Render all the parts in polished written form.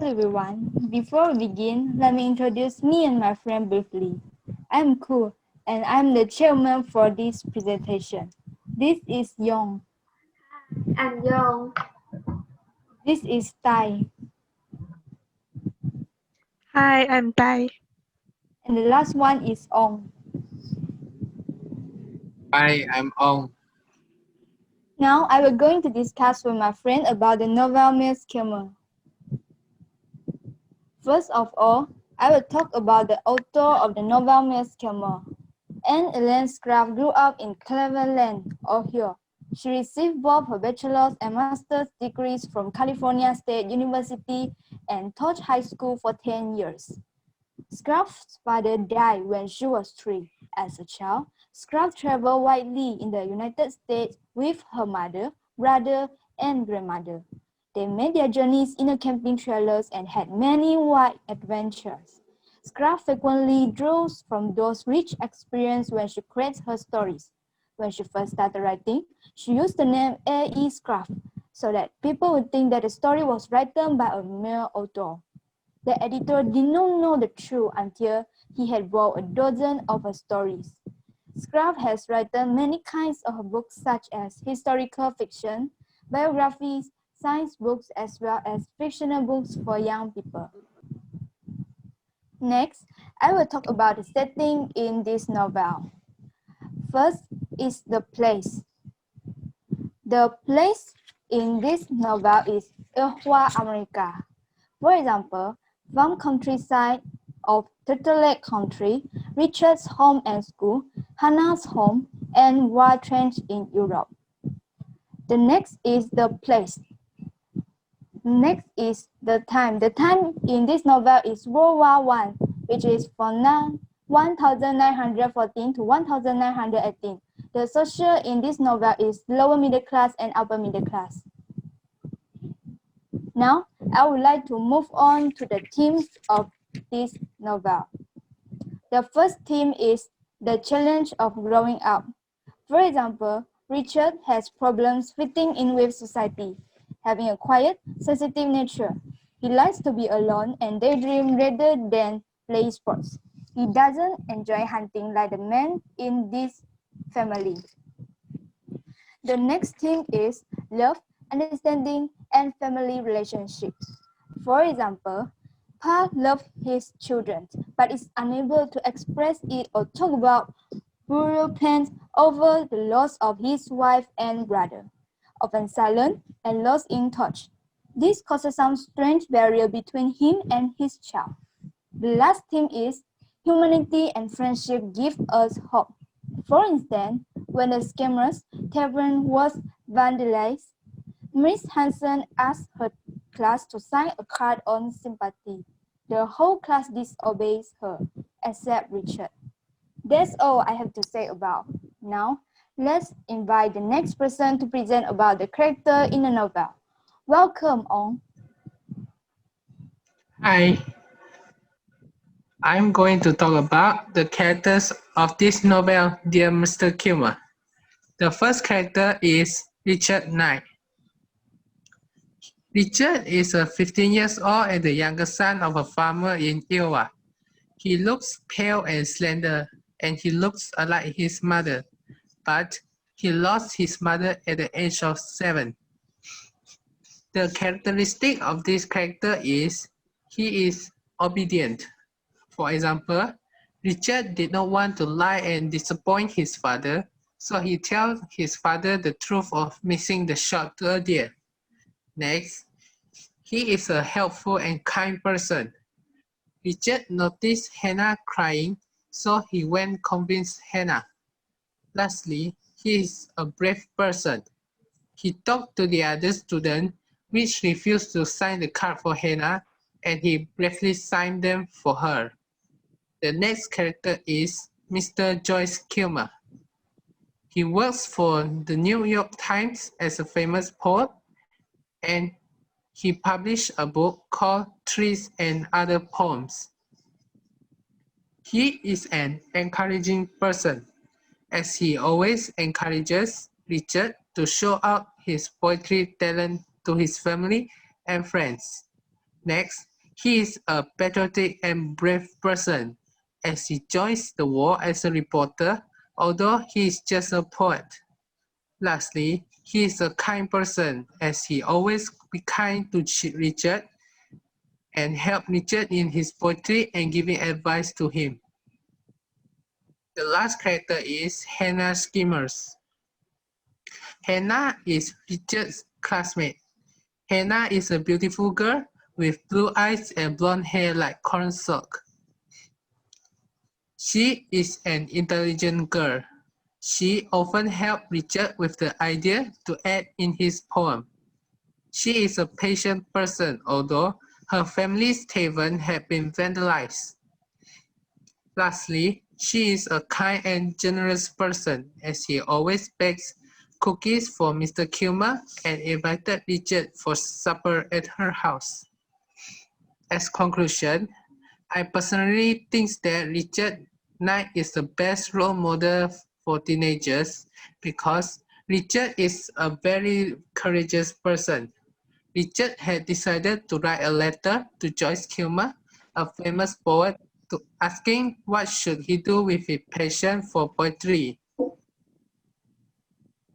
everyone. Before we begin, let me introduce me and my friend briefly. I'm Ku, and I'm the chairman for this presentation. This is Yong. I'm Young. This is Tai. Hi, I'm Tai. And the last one is Ong. Hi, I'm Ong. Now, I will going to discuss with my friend about the novel Miss Kilmer. First of all, I will talk about the author of the novel Miss Kilmer. Anne Elaine Scraft grew up in Cleveland, Ohio. She received both her bachelor's and master's degrees from California State University and taught high school for 10 years. Scraft's father died when she was 3. As a child, Scraft traveled widely in the United States with her mother, brother, and grandmother. They made their journeys in a camping trailers and had many wild adventures. Scraft frequently draws from those rich experiences when she creates her stories. When she first started writing, she used the name A.E. Scraft so that people would think that the story was written by a male author. The editor did not know the truth until he had wrote a dozen of her stories. Scraft has written many kinds of books such as historical fiction, biographies, science books, as well as fictional books for young people. Next, I will talk about the setting in this novel. First is the place. The place in this novel is Iowa, America. For example, from countryside of Turtle Lake Country, Richard's home and school, Hannah's home, and war trench in Europe. The next is the place. Next is the time. The time in this novel is World War I, which is from 1914 to 1918. The social in this novel is lower middle class and upper middle class. Now, I would like to move on to the themes of this novel. The first theme is the challenge of growing up. For example, Richard has problems fitting in with society, having a quiet, sensitive nature. He likes to be alone and daydream rather than play sports. He doesn't enjoy hunting like the men in this family. The next theme is love, understanding, and family relationships. For example, Pa loves his children, but is unable to express it or talk about burial plans over the loss of his wife and brother, often silent and lost in touch. This causes some strange barrier between him and his child. The last theme is humanity and friendship give us hope. For instance, when the Scammers tavern was vandalized, Miss Hansen asked her class to sign a card on sympathy. The whole class disobeys her, except Richard. That's all I have to say about. Now, let's invite the next person to present about the character in the novel. Welcome, Ong. Hi, I'm going to talk about the characters of this novel, Dear Mr. Kilmer. The first character is Richard Knight. Richard is a 15 years old and the younger son of a farmer in Iowa. He looks pale and slender, and he looks like his mother, but he lost his mother at the age of 7. The characteristic of this character is he is obedient. For example, Richard did not want to lie and disappoint his father, so he tells his father the truth of missing the shot to a deer. Next, he is a helpful and kind person. Richard noticed Hannah crying, so he went convince Hannah. Lastly, he is a brave person. He talked to the other students, which refused to sign the card for Hannah, and he bravely signed them for her. The next character is Mr. Joyce Kilmer. He works for the New York Times as a famous poet, and he published a book called Trees and Other Poems. He is an encouraging person, as he always encourages Richard to show out his poetry talent to his family and friends. Next, He is a patriotic and brave person, as he joins the war as a reporter, although he is just a poet. Lastly, he is a kind person, as he always be kind to Richard and help Richard in his poetry and giving advice to him. The last character is Hannah Skimmers. Hannah is Richard's classmate. Hannah is a beautiful girl with blue eyes and blonde hair like cornstalk. She is an intelligent girl. She often helped Richard with the idea to add in his poem. She is a patient person, although her family's tavern had been vandalized. Lastly, she is a kind and generous person, as she always bakes cookies for Mr. Kilmer and invited Richard for supper at her house. As conclusion, I personally think that Richard Knight is the best role model for teenagers because Richard is a very courageous person. Richard had decided to write a letter to Joyce Kilmer, a famous poet, asking what should he do with his passion for poetry.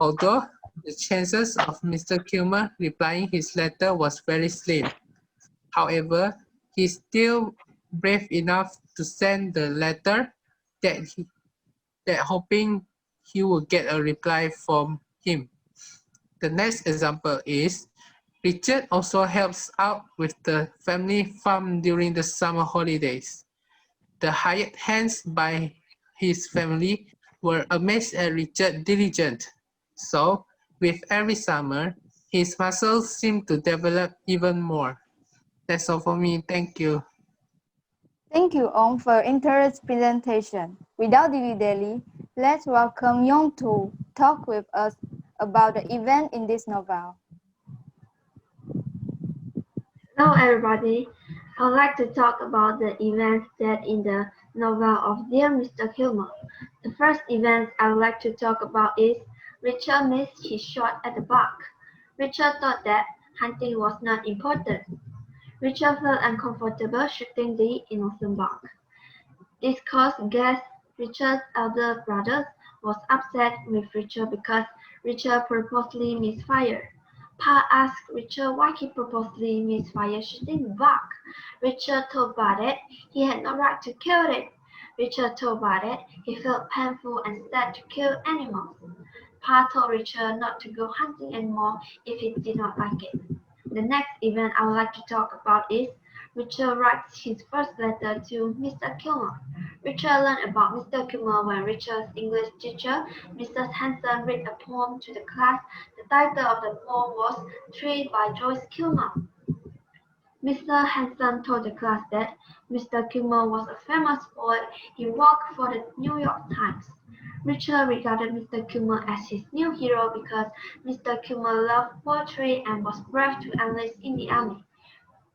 Although the chances of Mr. Kilmer replying his letter was very slim. However, he's still brave enough to send the letter that hoping he would get a reply from him. The next example is Richard also helps out with the family farm during the summer holidays. The hired hands by his family were amazed at Richard's diligence. So, with every summer, his muscles seemed to develop even more. That's all for me. Thank you. Thank you, Ong, for your interesting presentation. Without dilly-dally, let's welcome Yong to talk with us about the event in this novel. Hello everybody. I would like to talk about the events that in the novel of Dear Mr. Kilmer. The first event I would like to talk about is Richard missed his shot at the buck. Richard thought that hunting was not important. Richard felt uncomfortable shooting the innocent buck. This caused Gus, Richard's elder brother, was upset with Richard because Richard purposely misfired. Pa asked Richard why he purposely misfired shooting the buck. Richard told Pa that he had no right to kill it. Richard told Pa that he felt painful and sad to kill animals. Pa told Richard not to go hunting anymore if he did not like it. The next event I would like to talk about is Richard writes his first letter to Mr. Kilmer. Richard learned about Mr. Kilmer when Richard's English teacher, Mrs. Hanson, read a poem to the class. The title of the poem was Tree by Joyce Kilmer. Mr. Hanson told the class that Mr. Kilmer was a famous poet. He worked for the New York Times. Richard regarded Mr. Kilmer as his new hero because Mr. Kilmer loved poetry and was brave to enlist in the army.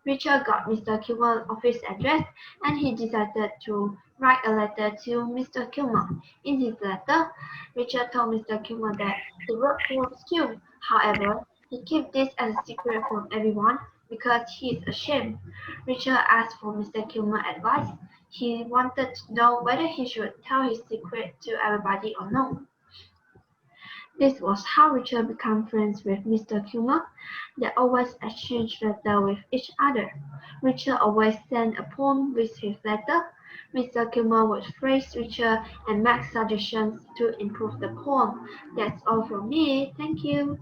Richard got Mr. Kilmer's office address and he decided to write a letter to Mr. Kilmer. In his letter, Richard told Mr. Kilmer that he wrote poems too. However, he kept this as a secret from everyone because he is ashamed. Richard asked for Mr. Kilmer's advice. He wanted to know whether he should tell his secret to everybody or no. This was how Richard became friends with Mr. Kilmer. They always exchanged letters with each other. Richard always sent a poem with his letter. Mr. Kilmer would praise Richard and make suggestions to improve the poem. That's all from me. Thank you.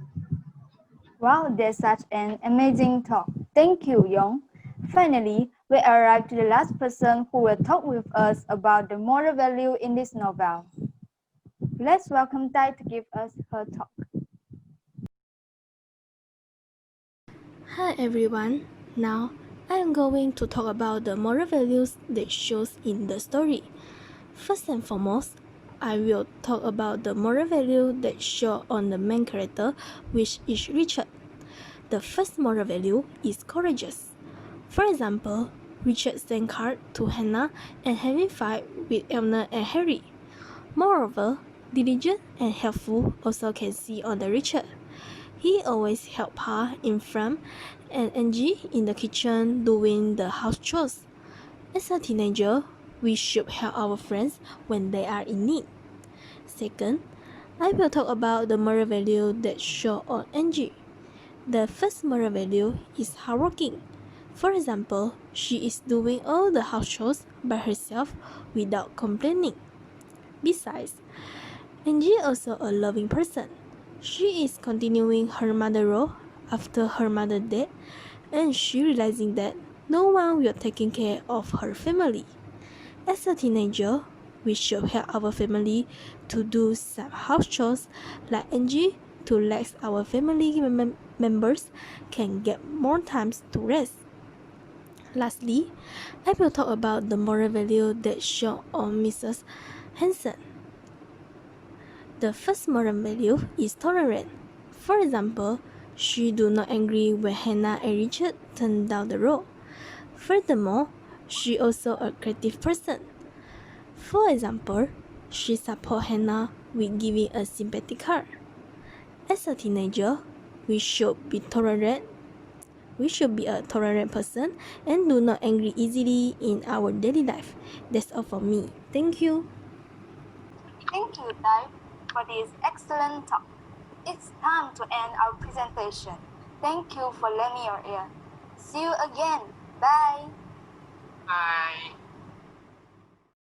Wow, that's such an amazing talk. Thank you, Yong. Finally, we arrived to the last person who will talk with us about the moral value in this novel. Let's welcome Tai to give us her talk. Hi everyone. Now I am going to talk about the moral values that shows in the story. First and foremost, I will talk about the moral value that show on the main character, which is Richard. The first moral value is courageous. For example, Richard sent card to Hannah and having fight with Elmer and Harry. Moreover, diligent and helpful also can see on the Richard. He always helped her in front and Angie in the kitchen doing the house chores. As a teenager, we should help our friends when they are in need. Second, I will talk about the moral value that show on Angie. The first moral value is hardworking. For example, she is doing all the house chores by herself without complaining. Besides, Angie also a loving person. She is continuing her mother role after her mother dead, and she realizing that no one will taking care of her family. As a teenager, we should help our family to do some house chores like Angie to let our family members can get more time to rest. Lastly, I will talk about the moral value that shown on Mrs. Hanson. The first moral value is tolerant. For example, she do not angry when Hannah and Richard turn down the road. Furthermore, she also a creative person. For example, she support Hannah with giving a sympathy card. As a teenager, we should be tolerant. We should be a tolerant person and do not angry easily in our daily life. That's all for me. Thank you. Thank you, Tai, for this excellent talk. It's time to end our presentation. Thank you for lending your ear. See you again. Bye. Bye.